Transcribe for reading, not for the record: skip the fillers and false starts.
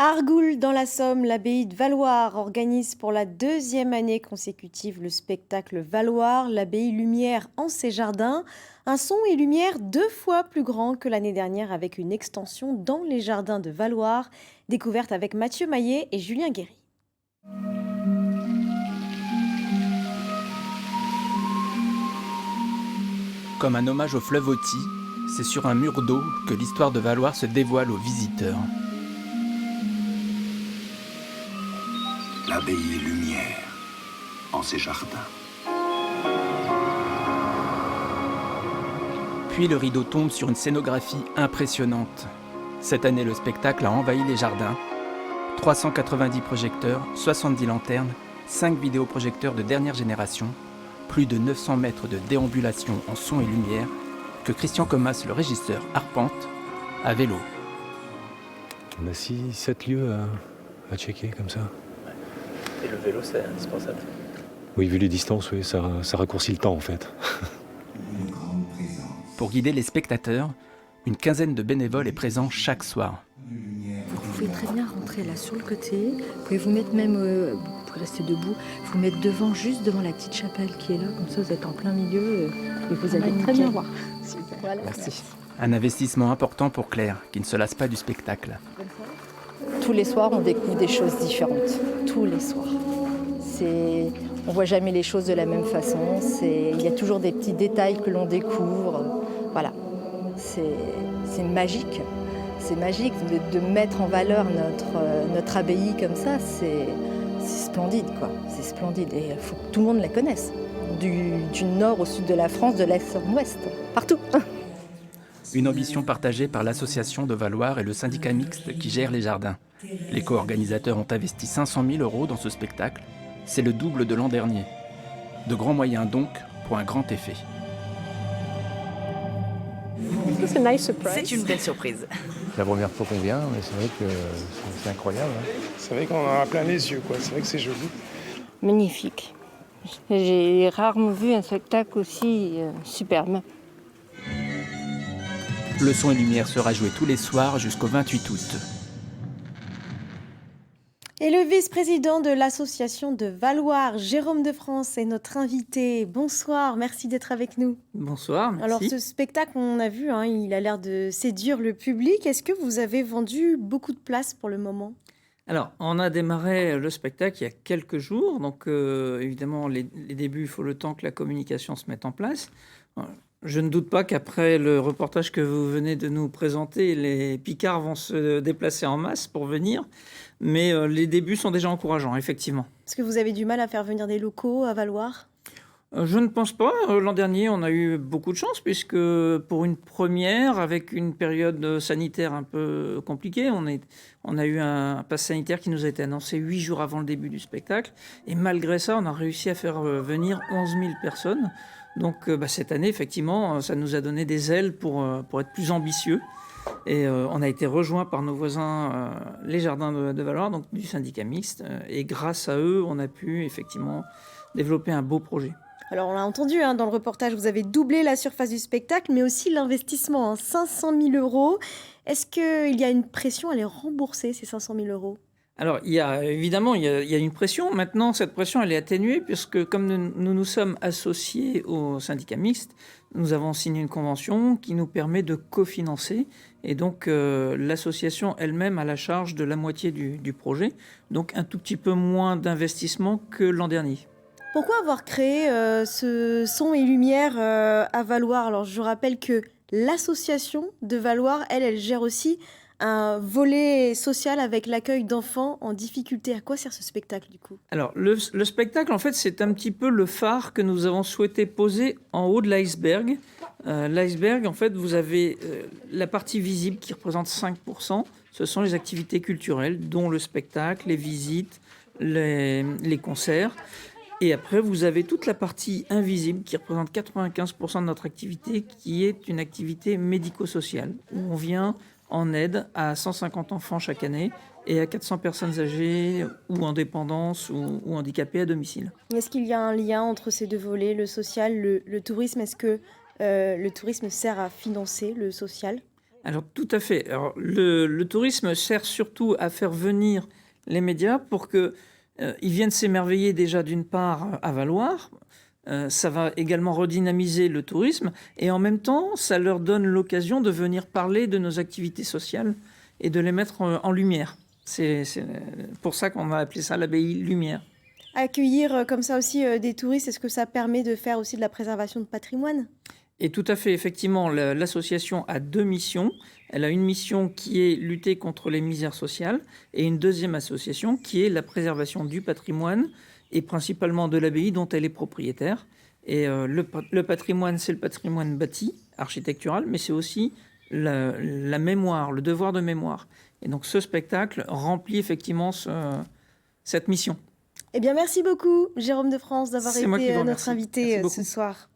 Argoul, dans la Somme, l'abbaye de Valloire organise pour la deuxième année consécutive le spectacle Valloire, l'abbaye Lumière en ses jardins. Un son et lumière 2 fois plus grand que l'année dernière avec une extension dans les jardins de Valloire, découverte avec Mathieu Maillet et Julien Guéry. Comme un hommage au fleuve Authie, c'est sur un mur d'eau que l'histoire de Valloire se dévoile aux visiteurs. L'abbaye Lumière, en ses jardins. Puis le rideau tombe sur une scénographie impressionnante. Cette année, le spectacle a envahi les jardins. 390 projecteurs, 70 lanternes, 5 vidéoprojecteurs de dernière génération, plus de 900 mètres de déambulation en son et lumière que Christian Comas, le régisseur, arpente à vélo. On a 6-7 lieux à checker comme ça. Et le vélo, c'est indispensable. Oui, vu les distances, oui, ça raccourcit le temps en fait. Pour guider les spectateurs, une quinzaine de bénévoles est présent chaque soir. Vous pouvez très bien rentrer là sur le côté. Vous pouvez vous mettre même, vous pouvez rester debout, vous mettre devant, juste devant la petite chapelle qui est là. Comme ça, vous êtes en plein milieu et vous allez très bien voir. Super. Voilà. Merci. Un investissement important pour Claire, qui ne se lasse pas du spectacle. Tous les soirs, on découvre des choses différentes. Tous les soirs. On voit jamais les choses de la même façon. Il y a toujours des petits détails que l'on découvre. Voilà. C'est magique. C'est magique de mettre en valeur notre abbaye comme ça. C'est splendide, quoi. C'est splendide. Et il faut que tout le monde la connaisse. Du nord au sud de la France, de l'est au ouest. Partout. Une ambition partagée par l'association de Valloire et le syndicat mixte qui gère les jardins. Les co-organisateurs ont investi 500 000 € dans ce spectacle. C'est le double de l'an dernier. De grands moyens donc pour un grand effet. C'est une belle surprise. C'est la première fois qu'on vient, mais c'est vrai que c'est incroyable. C'est vrai qu'on en a plein les yeux, quoi. C'est vrai que c'est joli. Magnifique. J'ai rarement vu un spectacle aussi superbe. Le son et lumière sera joué tous les soirs jusqu'au 28 août. Et le vice-président de l'association de Valloire, Jérôme de France, est notre invité. Bonsoir, merci d'être avec nous. Bonsoir, merci. Alors ce spectacle, on a vu, il a l'air de séduire le public. Est-ce que vous avez vendu beaucoup de places pour le moment ? Alors, on a démarré le spectacle il y a quelques jours. Donc, évidemment, les débuts, il faut le temps que la communication se mette en place. Je ne doute pas qu'après le reportage que vous venez de nous présenter, les Picards vont se déplacer en masse pour venir. Mais les débuts sont déjà encourageants, effectivement. Est-ce que vous avez du mal à faire venir des locaux à Valloire ? Je ne pense pas. L'an dernier, on a eu beaucoup de chance puisque pour une première, avec une période sanitaire un peu compliquée, on a eu un pass sanitaire qui nous a été annoncé 8 jours avant le début du spectacle. Et malgré ça, on a réussi à faire venir 11 000 personnes. Donc cette année, effectivement, ça nous a donné des ailes pour être plus ambitieux. Et on a été rejoints par nos voisins, les jardins de Valloire, donc du syndicat mixte. Et grâce à eux, on a pu effectivement développer un beau projet. Alors on l'a entendu dans le reportage, vous avez doublé la surface du spectacle, mais aussi l'investissement, 500 000 €. Est-ce qu'il y a une pression à les rembourser, ces 500 000 €? Alors, il y a une pression. Maintenant, cette pression, elle est atténuée puisque comme nous sommes associés au syndicat mixte, nous avons signé une convention qui nous permet de cofinancer. Et donc, l'association elle-même a la charge de la moitié du projet. Donc, un tout petit peu moins d'investissement que l'an dernier. Pourquoi avoir créé ce son et lumière à Valloire ? Alors, je rappelle que l'association de Valloire, elle gère aussi un volet social avec l'accueil d'enfants en difficulté. À quoi sert ce spectacle, du coup ? Alors, le spectacle, en fait, c'est un petit peu le phare que nous avons souhaité poser en haut de l'iceberg. L'iceberg, en fait, vous avez la partie visible qui représente 5%. Ce sont les activités culturelles, dont le spectacle, les visites, les concerts. Et après, vous avez toute la partie invisible qui représente 95% de notre activité, qui est une activité médico-sociale, où on vient en aide à 150 enfants chaque année et à 400 personnes âgées ou en dépendance ou handicapées à domicile. Est-ce qu'il y a un lien entre ces deux volets, le social, le tourisme ? Est-ce que le tourisme sert à financer le social ? Alors tout à fait. Alors, le tourisme sert surtout à faire venir les médias pour qu'ils viennent s'émerveiller déjà d'une part à Valloires. Ça va également redynamiser le tourisme et en même temps, ça leur donne l'occasion de venir parler de nos activités sociales et de les mettre en lumière. C'est pour ça qu'on va appeler ça l'abbaye Lumière. Accueillir comme ça aussi des touristes, est-ce que ça permet de faire aussi de la préservation de patrimoine? Et tout à fait, effectivement, l'association a 2 missions. Elle a une mission qui est lutter contre les misères sociales et une deuxième association qui est la préservation du patrimoine et principalement de l'abbaye dont elle est propriétaire. Et le patrimoine, c'est le patrimoine bâti, architectural, mais c'est aussi la mémoire, le devoir de mémoire. Et donc ce spectacle remplit effectivement cette mission. Eh bien, merci beaucoup, Jérôme de France, d'avoir C'est moi qui été vous notre remercie. invité Merci beaucoup. ce soir.